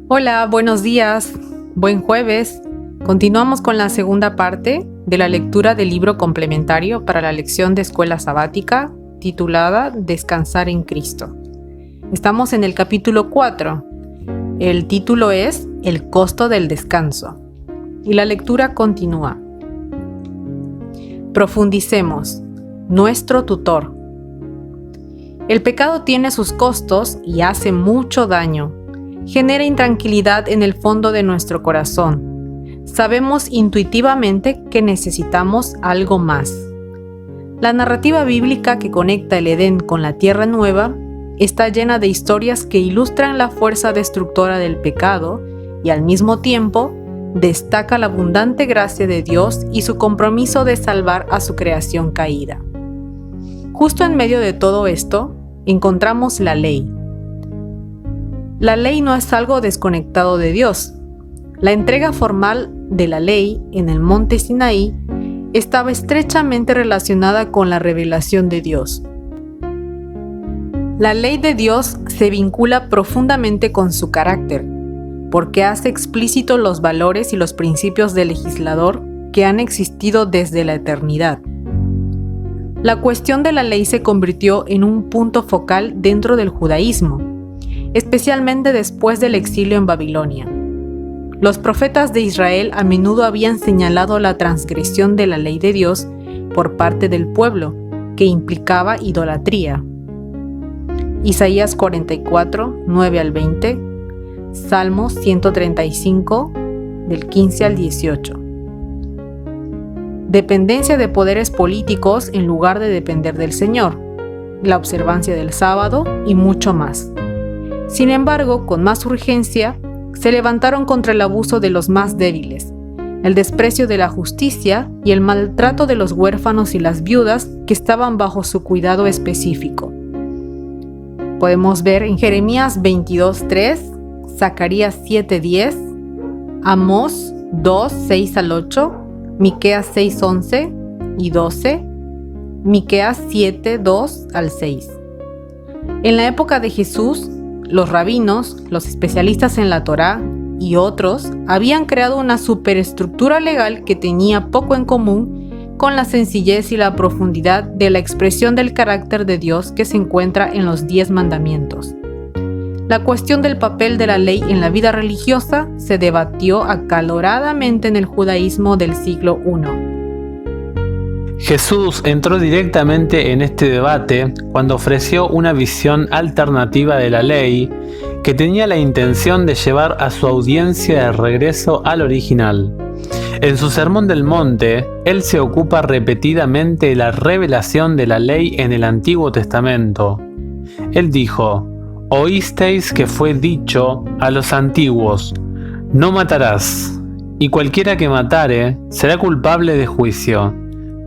Hola, buenos días, buen jueves. Continuamos con la segunda parte de la lectura del libro complementario para la lección de escuela sabática titulada Descansar en Cristo. Estamos en el capítulo 4. El título es El costo del descanso y la lectura continúa. Profundicemos. Nuestro tutor. El pecado tiene sus costos y hace mucho daño. Genera intranquilidad en el fondo de nuestro corazón. Sabemos intuitivamente que necesitamos algo más. La narrativa bíblica que conecta el Edén con la Tierra Nueva está llena de historias que ilustran la fuerza destructora del pecado y al mismo tiempo destaca la abundante gracia de Dios y su compromiso de salvar a su creación caída. Justo en medio de todo esto encontramos la ley. La ley no es algo desconectado de Dios. La entrega formal de la ley en el monte Sinaí estaba estrechamente relacionada con la revelación de Dios. La ley de Dios se vincula profundamente con su carácter, porque hace explícitos los valores y los principios del legislador que han existido desde la eternidad. La cuestión de la ley se convirtió en un punto focal dentro del judaísmo, especialmente después del exilio en Babilonia. Los profetas de Israel a menudo habían señalado la transgresión de la ley de Dios por parte del pueblo, que implicaba idolatría. Isaías 44, 9 al 20, Salmos 135, del 15 al 18. Dependencia de poderes políticos en lugar de depender del Señor, la observancia del sábado y mucho más. Sin embargo, con más urgencia, se levantaron contra el abuso de los más débiles, el desprecio de la justicia y el maltrato de los huérfanos y las viudas que estaban bajo su cuidado específico. Podemos ver en Jeremías 22:3, Zacarías 7:10, Amós 2:6 al 8, Miqueas 6:11 y 12, Miqueas 7:2 al 6. En la época de Jesús, los rabinos, los especialistas en la Torá y otros habían creado una superestructura legal que tenía poco en común con la sencillez y la profundidad de la expresión del carácter de Dios que se encuentra en los 10 mandamientos. La cuestión del papel de la ley en la vida religiosa se debatió acaloradamente en el judaísmo del siglo I. Jesús entró directamente en este debate cuando ofreció una visión alternativa de la ley que tenía la intención de llevar a su audiencia de regreso al original. En su Sermón del Monte, él se ocupa repetidamente de la revelación de la ley en el Antiguo Testamento. Él dijo: «Oísteis que fue dicho a los antiguos, no matarás, y cualquiera que matare será culpable de juicio.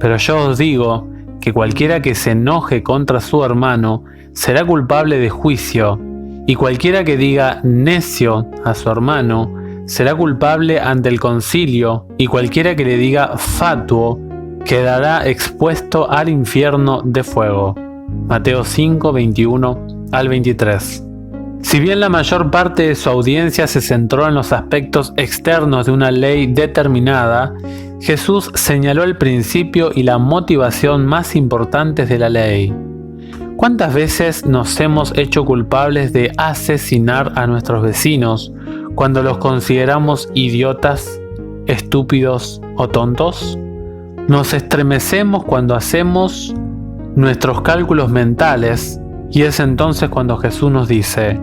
Pero yo os digo que cualquiera que se enoje contra su hermano será culpable de juicio, y cualquiera que diga necio a su hermano será culpable ante el concilio, y cualquiera que le diga fatuo quedará expuesto al infierno de fuego». Mateo 5, 21 al 23. Si bien la mayor parte de su audiencia se centró en los aspectos externos de una ley determinada, Jesús señaló el principio y la motivación más importantes de la ley. ¿Cuántas veces nos hemos hecho culpables de asesinar a nuestros vecinos cuando los consideramos idiotas, estúpidos o tontos? Nos estremecemos cuando hacemos nuestros cálculos mentales, y es entonces cuando Jesús nos dice: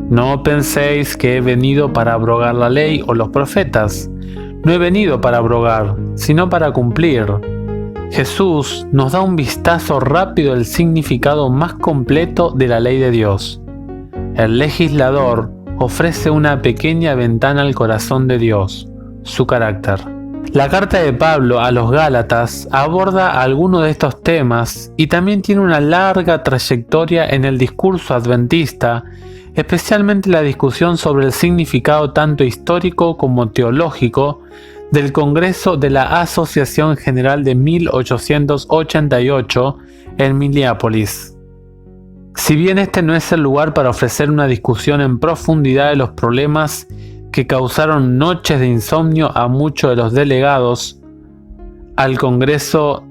«No penséis que he venido para abrogar la ley o los profetas. No he venido para abrogar, sino para cumplir». Jesús nos da un vistazo rápido del significado más completo de la ley de Dios. El legislador ofrece una pequeña ventana al corazón de Dios, su carácter. La carta de Pablo a los Gálatas aborda algunos de estos temas y también tiene una larga trayectoria en el discurso adventista, especialmente la discusión sobre el significado tanto histórico como teológico del Congreso de la Asociación General de 1888 en Minneapolis. Si bien este no es el lugar para ofrecer una discusión en profundidad de los problemas que causaron noches de insomnio a muchos de los delegados al Congreso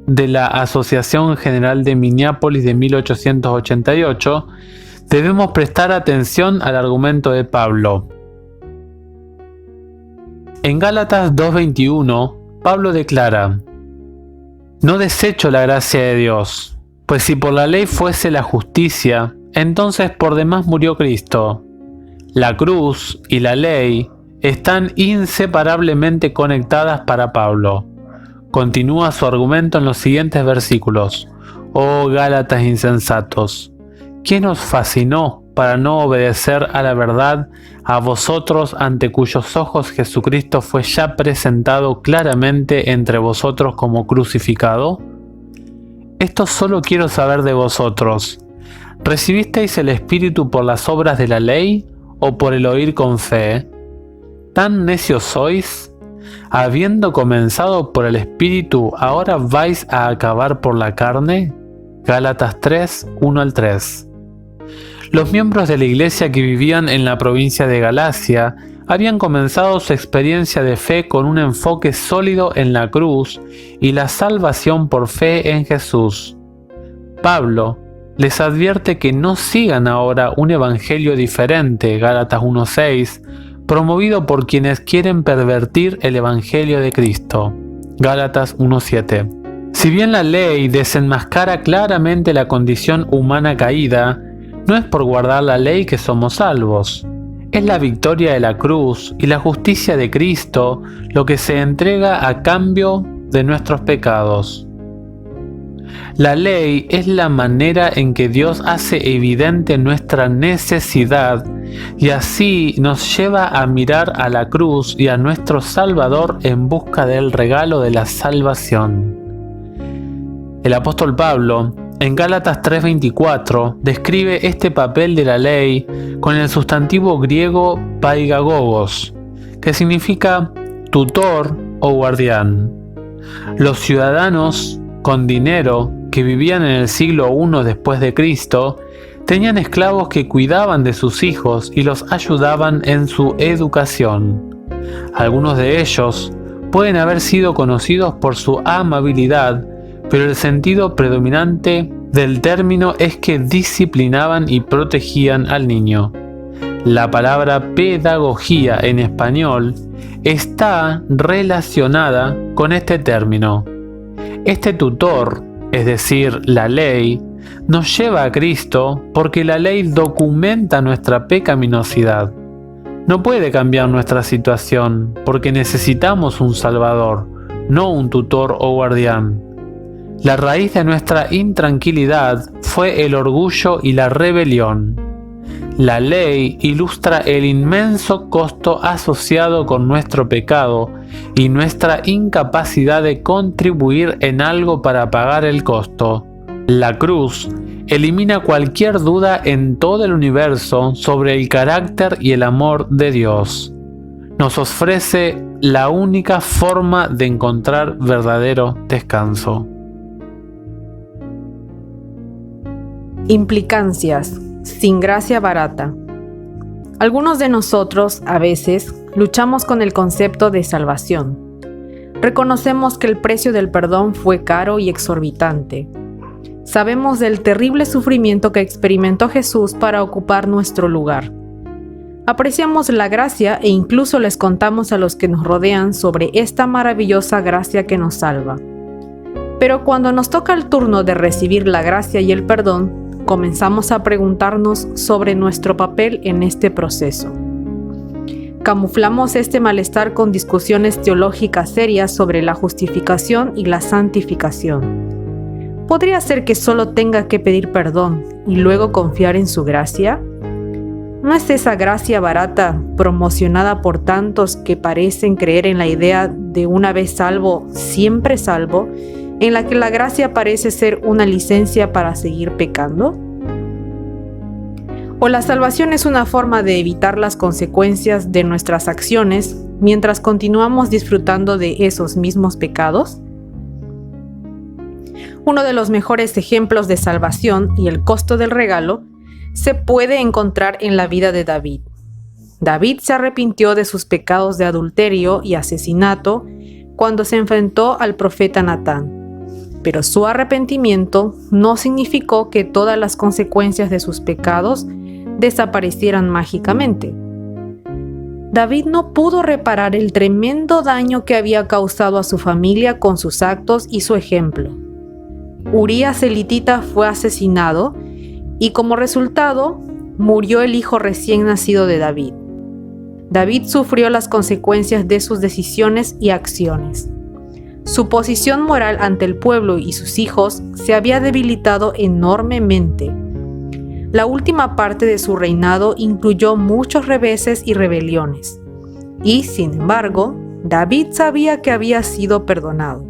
de la Asociación General de Minneapolis de 1888, debemos prestar atención al argumento de Pablo. En Gálatas 2:21, Pablo declara: «No desecho la gracia de Dios, pues si por la ley fuese la justicia, entonces por demás murió Cristo. La cruz y la ley están inseparablemente conectadas para Pablo». Continúa su argumento en los siguientes versículos: «Oh Gálatas insensatos, ¿quién os fascinó para no obedecer a la verdad, a vosotros ante cuyos ojos Jesucristo fue ya presentado claramente entre vosotros como crucificado? Esto solo quiero saber de vosotros. ¿Recibisteis el Espíritu por las obras de la ley o por el oír con fe? ¿Tan necios sois? Habiendo comenzado por el Espíritu, ¿ahora vais a acabar por la carne?» Gálatas 3, 1-3. Los miembros de la iglesia que vivían en la provincia de Galacia habían comenzado su experiencia de fe con un enfoque sólido en la cruz y la salvación por fe en Jesús. Pablo les advierte que no sigan ahora un evangelio diferente, Gálatas 1:6, promovido por quienes quieren pervertir el evangelio de Cristo, Gálatas 1:7. Si bien la ley desenmascara claramente la condición humana caída, no es por guardar la ley que somos salvos. Es la victoria de la cruz y la justicia de Cristo lo que se entrega a cambio de nuestros pecados. La ley es la manera en que Dios hace evidente nuestra necesidad y así nos lleva a mirar a la cruz y a nuestro Salvador en busca del regalo de la salvación. El apóstol Pablo, en Gálatas 3:24, describe este papel de la ley con el sustantivo griego paigagogos, que significa tutor o guardián. Los ciudadanos con dinero que vivían en el siglo I después de Cristo tenían esclavos que cuidaban de sus hijos y los ayudaban en su educación. Algunos de ellos pueden haber sido conocidos por su amabilidad, pero el sentido predominante del término es que disciplinaban y protegían al niño. La palabra pedagogía en español está relacionada con este término. Este tutor, es decir, la ley, nos lleva a Cristo porque la ley documenta nuestra pecaminosidad. No puede cambiar nuestra situación porque necesitamos un Salvador, no un tutor o guardián. La raíz de nuestra intranquilidad fue el orgullo y la rebelión. La ley ilustra el inmenso costo asociado con nuestro pecado y nuestra incapacidad de contribuir en algo para pagar el costo. La cruz elimina cualquier duda en todo el universo sobre el carácter y el amor de Dios. Nos ofrece la única forma de encontrar verdadero descanso. Implicancias. Sin gracia barata. Algunos de nosotros, a veces, luchamos con el concepto de salvación. Reconocemos que el precio del perdón fue caro y exorbitante. Sabemos del terrible sufrimiento que experimentó Jesús para ocupar nuestro lugar. Apreciamos la gracia e incluso les contamos a los que nos rodean sobre esta maravillosa gracia que nos salva. Pero cuando nos toca el turno de recibir la gracia y el perdón, comenzamos a preguntarnos sobre nuestro papel en este proceso. Camuflamos este malestar con discusiones teológicas serias sobre la justificación y la santificación. ¿Podría ser que solo tenga que pedir perdón y luego confiar en su gracia? ¿No es esa gracia barata, promocionada por tantos que parecen creer en la idea de una vez salvo, siempre salvo, en la que la gracia parece ser una licencia para seguir pecando? ¿O la salvación es una forma de evitar las consecuencias de nuestras acciones mientras continuamos disfrutando de esos mismos pecados? Uno de los mejores ejemplos de salvación y el costo del regalo se puede encontrar en la vida de David. David se arrepintió de sus pecados de adulterio y asesinato cuando se enfrentó al profeta Natán, pero su arrepentimiento no significó que todas las consecuencias de sus pecados desaparecieran mágicamente. David no pudo reparar el tremendo daño que había causado a su familia con sus actos y su ejemplo. Urías elitita fue asesinado y como resultado murió el hijo recién nacido de David. David sufrió las consecuencias de sus decisiones y acciones. Su posición moral ante el pueblo y sus hijos se había debilitado enormemente. La última parte de su reinado incluyó muchos reveses y rebeliones. Y, sin embargo, David sabía que había sido perdonado.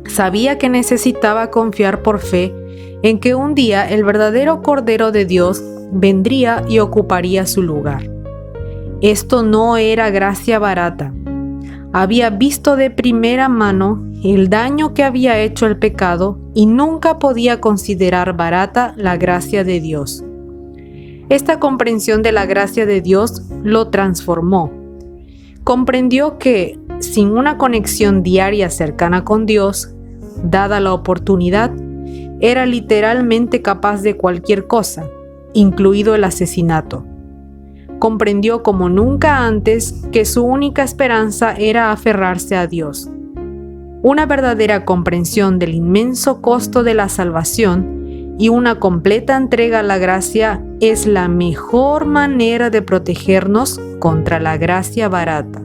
Sabía que necesitaba confiar por fe en que un día el verdadero Cordero de Dios vendría y ocuparía su lugar. Esto no era gracia barata. Había visto de primera mano el daño que había hecho el pecado y nunca podía considerar barata la gracia de Dios. Esta comprensión de la gracia de Dios lo transformó. Comprendió que, sin una conexión diaria cercana con Dios, dada la oportunidad, era literalmente capaz de cualquier cosa, incluido el asesinato. Comprendió como nunca antes que su única esperanza era aferrarse a Dios. Una verdadera comprensión del inmenso costo de la salvación y una completa entrega a la gracia es la mejor manera de protegernos contra la gracia barata.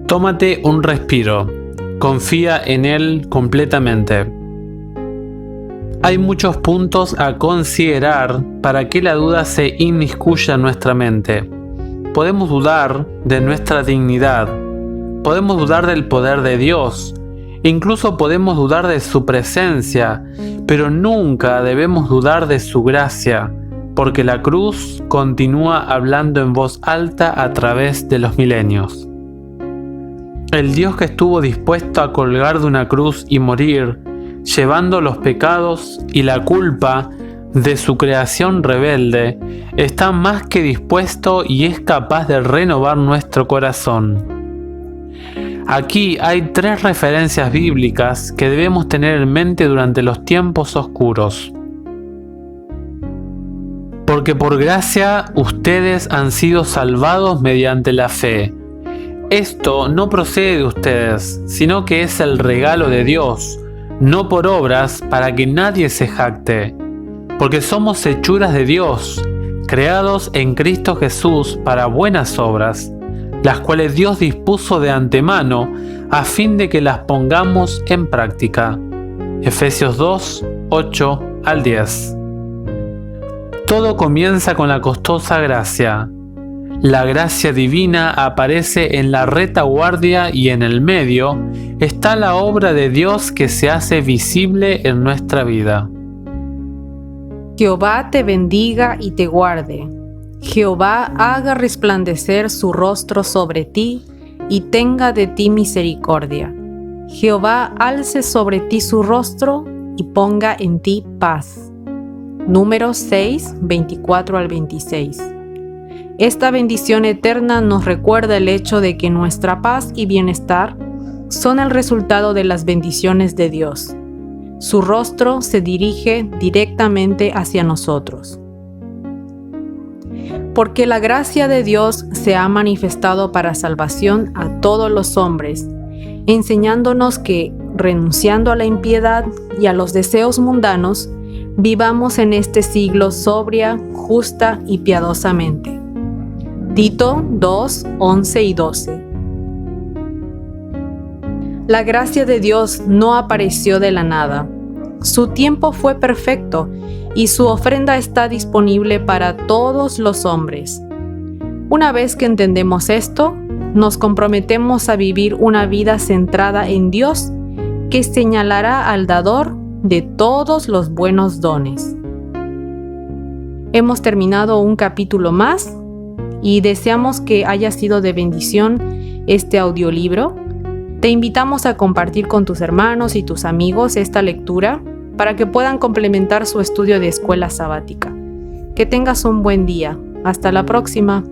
Tómate un respiro. Confía en Él completamente. Hay muchos puntos a considerar para que la duda se inmiscuya en nuestra mente. Podemos dudar de nuestra dignidad. Podemos dudar del poder de Dios. Incluso podemos dudar de su presencia, pero nunca debemos dudar de su gracia, porque la cruz continúa hablando en voz alta a través de los milenios. El Dios que estuvo dispuesto a colgar de una cruz y morir, llevando los pecados y la culpa de su creación rebelde, está más que dispuesto y es capaz de renovar nuestro corazón. Aquí hay 3 referencias bíblicas que debemos tener en mente durante los tiempos oscuros. Porque por gracia ustedes han sido salvados mediante la fe. Esto no procede de ustedes, sino que es el regalo de Dios, no por obras para que nadie se jacte, porque somos hechuras de Dios, creados en Cristo Jesús para buenas obras, las cuales Dios dispuso de antemano a fin de que las pongamos en práctica. Efesios 2, 8 al 10. Todo comienza con la costosa gracia. La gracia divina aparece en la retaguardia y en el medio está la obra de Dios que se hace visible en nuestra vida. Jehová te bendiga y te guarde. Jehová haga resplandecer su rostro sobre ti y tenga de ti misericordia. Jehová alce sobre ti su rostro y ponga en ti paz. Números 6, 24 al 26. Esta bendición eterna nos recuerda el hecho de que nuestra paz y bienestar son el resultado de las bendiciones de Dios. Su rostro se dirige directamente hacia nosotros. Porque la gracia de Dios se ha manifestado para salvación a todos los hombres, enseñándonos que, renunciando a la impiedad y a los deseos mundanos, vivamos en este siglo sobria, justa y piadosamente. Tito 2, 11 y 12. La gracia de Dios no apareció de la nada. Su tiempo fue perfecto y su ofrenda está disponible para todos los hombres. Una vez que entendemos esto, nos comprometemos a vivir una vida centrada en Dios, que señalará al dador de todos los buenos dones. Hemos terminado un capítulo más y deseamos que haya sido de bendición este audiolibro. Te invitamos a compartir con tus hermanos y tus amigos esta lectura para que puedan complementar su estudio de escuela sabática. Que tengas un buen día. Hasta la próxima.